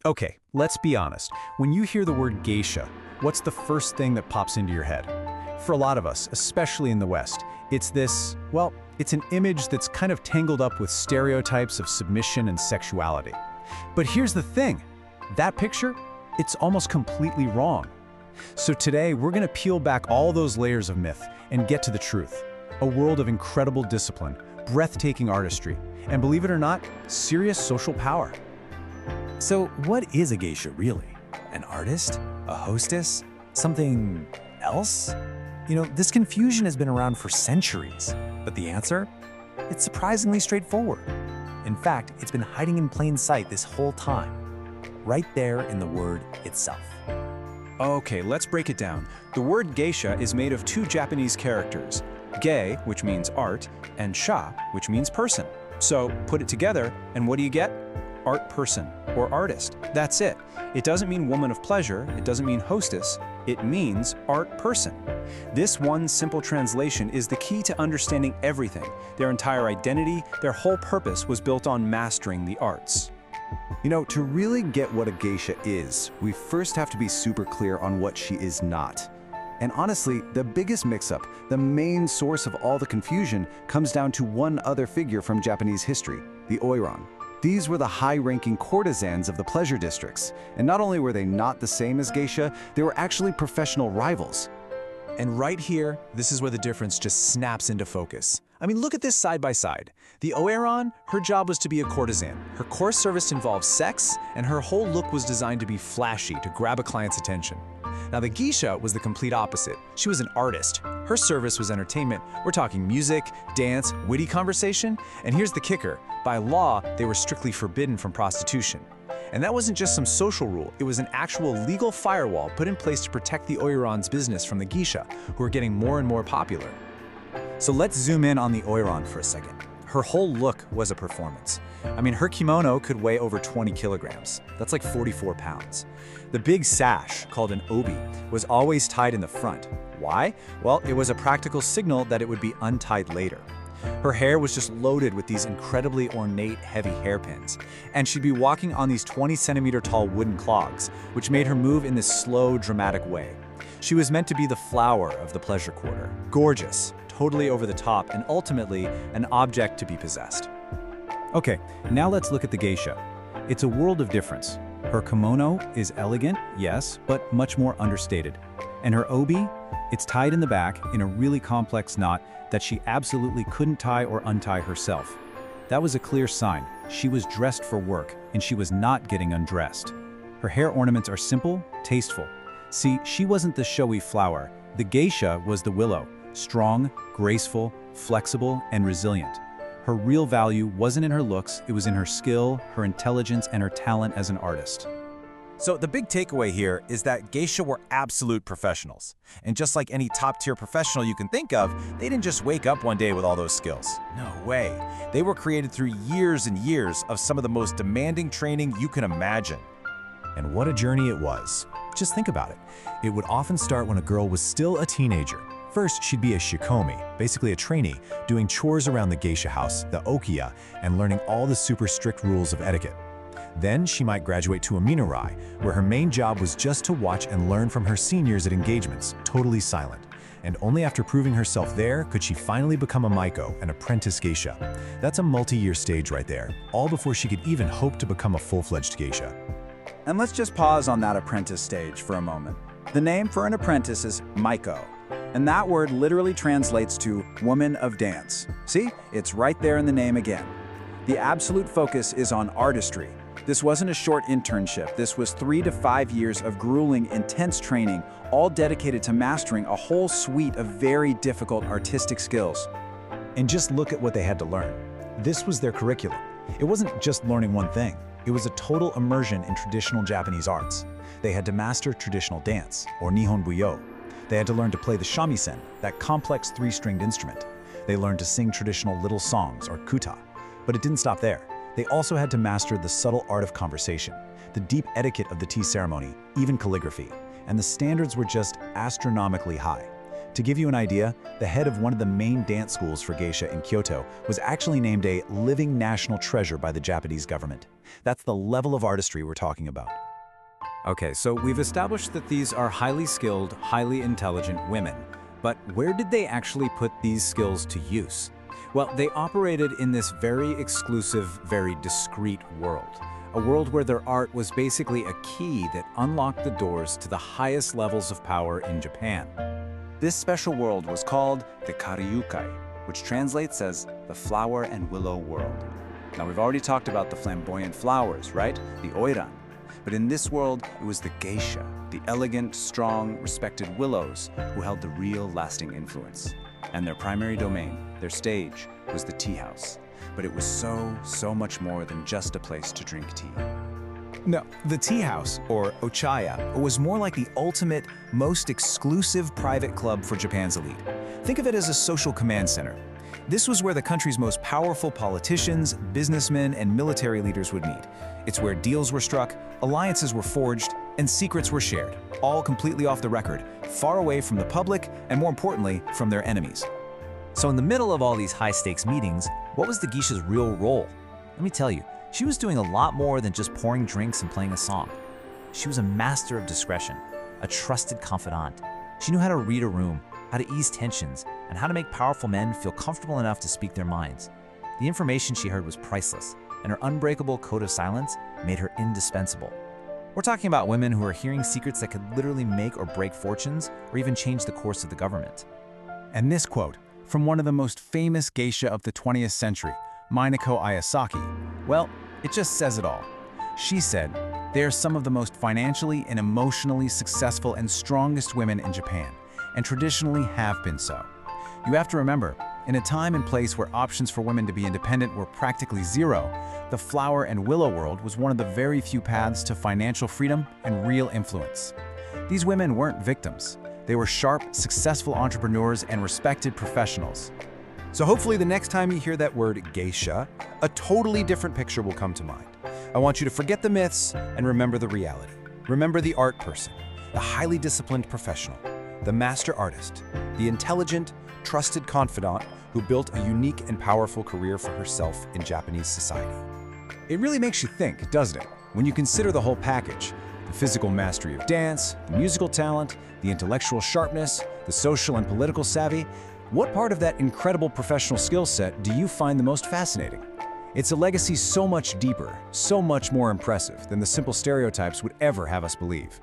Okay, let's be honest. When you hear the word geisha, what's the first thing that pops into your head? For a lot of us, especially in the West, it's this, well, it's an image that's kind of tangled up with stereotypes of submission and sexuality. But here's the thing, that picture, it's almost completely wrong. So today, we're gonna peel back all those layers of myth and get to the truth. A world of incredible discipline, breathtaking artistry, and believe it or not, serious social power. So what is a geisha really? An artist? A hostess? Something else? You know, this confusion has been around for centuries, but the answer? It's surprisingly straightforward. In fact, it's been hiding in plain sight this whole time, right there in the word itself. Okay, let's break it down. The word geisha is made of two Japanese characters, ge, which means art, and sha, which means person. So put it together, and what do you get? Art person, or artist. That's it. It doesn't mean woman of pleasure, it doesn't mean hostess, it means art person. This one simple translation is the key to understanding everything. Their entire identity, their whole purpose was built on mastering the arts. You know, to really get what a geisha is, we first have to be super clear on what she is not. And honestly, the biggest mix-up, the main source of all the confusion, comes down to one other figure from Japanese history, the Oiran. These were the high-ranking courtesans of the pleasure districts, and not only were they not the same as geisha, they were actually professional rivals. And right here, this is where the difference just snaps into focus. I mean, look at this side by side. The Oiran, her job was to be a courtesan. Her core service involved sex, and her whole look was designed to be flashy, to grab a client's attention. Now, the geisha was the complete opposite. She was an artist. Her service was entertainment. We're talking music, dance, witty conversation. And here's the kicker. By law, they were strictly forbidden from prostitution. And that wasn't just some social rule, it was an actual legal firewall put in place to protect the Oiran's business from the geisha, who were getting more and more popular. So let's zoom in on the Oiran for a second. Her whole look was a performance. I mean, her kimono could weigh over 20 kilograms. That's like 44 pounds. The big sash, called an obi, was always tied in the front. Why? Well, it was a practical signal that it would be untied later. Her hair was just loaded with these incredibly ornate, heavy hairpins, and she'd be walking on these 20-centimeter tall wooden clogs, which made her move in this slow, dramatic way. She was meant to be the flower of the pleasure quarter. Gorgeous, totally over the top, and ultimately an object to be possessed. Okay, now let's look at the geisha. It's a world of difference. Her kimono is elegant, yes, but much more understated. And her obi, it's tied in the back in a really complex knot that she absolutely couldn't tie or untie herself. That was a clear sign. She was dressed for work, and she was not getting undressed. Her hair ornaments are simple, tasteful. See, she wasn't the showy flower. The geisha was the willow, strong, graceful, flexible, and resilient. Her real value wasn't in her looks, it was in her skill, her intelligence, and her talent as an artist. So the big takeaway here is that geisha were absolute professionals. And just like any top-tier professional you can think of, they didn't just wake up one day with all those skills. No way. They were created through years and years of some of the most demanding training you can imagine. And what a journey it was. Just think about it. It would often start when a girl was still a teenager. First, she'd be a shikomi, basically a trainee, doing chores around the geisha house, the okiya, and learning all the super strict rules of etiquette. Then she might graduate to a minarai, where her main job was just to watch and learn from her seniors at engagements, totally silent. And only after proving herself there could she finally become a maiko, an apprentice geisha. That's a multi-year stage right there, all before she could even hope to become a full-fledged geisha. And let's just pause on that apprentice stage for a moment. The name for an apprentice is maiko, and that word literally translates to woman of dance. See, it's right there in the name again. The absolute focus is on artistry. This wasn't a short internship. This was 3 to 5 years of grueling, intense training, all dedicated to mastering a whole suite of very difficult artistic skills. And just look at what they had to learn. This was their curriculum. It wasn't just learning one thing. It was a total immersion in traditional Japanese arts. They had to master traditional dance, or Nihon Buyo. They had to learn to play the shamisen, that complex 3-stringed instrument. They learned to sing traditional little songs, or kuta. But it didn't stop there. They also had to master the subtle art of conversation, the deep etiquette of the tea ceremony, even calligraphy. And the standards were just astronomically high. To give you an idea, the head of one of the main dance schools for geisha in Kyoto was actually named a living national treasure by the Japanese government. That's the level of artistry we're talking about. Okay, so we've established that these are highly skilled, highly intelligent women. But where did they actually put these skills to use? Well, they operated in this very exclusive, very discreet world. A world where their art was basically a key that unlocked the doors to the highest levels of power in Japan. This special world was called the Karyukai, which translates as the flower and willow world. Now, we've already talked about the flamboyant flowers, right? The Oiran. But in this world, it was the geisha, the elegant, strong, respected willows, who held the real lasting influence. And their primary domain, their stage, was the tea house. But it was so much more than just a place to drink tea. No, the tea house, or ochaya, was more like the ultimate, most exclusive private club for Japan's elite. Think of it as a social command center. This was where the country's most powerful politicians, businessmen, and military leaders would meet. It's where deals were struck, alliances were forged, and secrets were shared, all completely off the record, far away from the public, and more importantly, from their enemies. So in the middle of all these high-stakes meetings, what was the geisha's real role? Let me tell you, she was doing a lot more than just pouring drinks and playing a song. She was a master of discretion, a trusted confidant. She knew how to read a room, how to ease tensions, and how to make powerful men feel comfortable enough to speak their minds. The information she heard was priceless, and her unbreakable code of silence made her indispensable. We're talking about women who are hearing secrets that could literally make or break fortunes, or even change the course of the government. And this quote, from one of the most famous geisha of the 20th century, Minako Ayasaki, well, it just says it all. She said, "They are some of the most financially and emotionally successful and strongest women in Japan, and traditionally have been so." You have to remember, in a time and place where options for women to be independent were practically zero, the flower and willow world was one of the very few paths to financial freedom and real influence. These women weren't victims. They were sharp, successful entrepreneurs and respected professionals. So hopefully the next time you hear that word geisha, a totally different picture will come to mind. I want you to forget the myths and remember the reality. Remember the art person, the highly disciplined professional, the master artist, the intelligent, trusted confidant who built a unique and powerful career for herself in Japanese society. It really makes you think, doesn't it? When you consider the whole package, the physical mastery of dance, the musical talent, the intellectual sharpness, the social and political savvy, what part of that incredible professional skill set do you find the most fascinating? It's a legacy so much deeper, so much more impressive than the simple stereotypes would ever have us believe.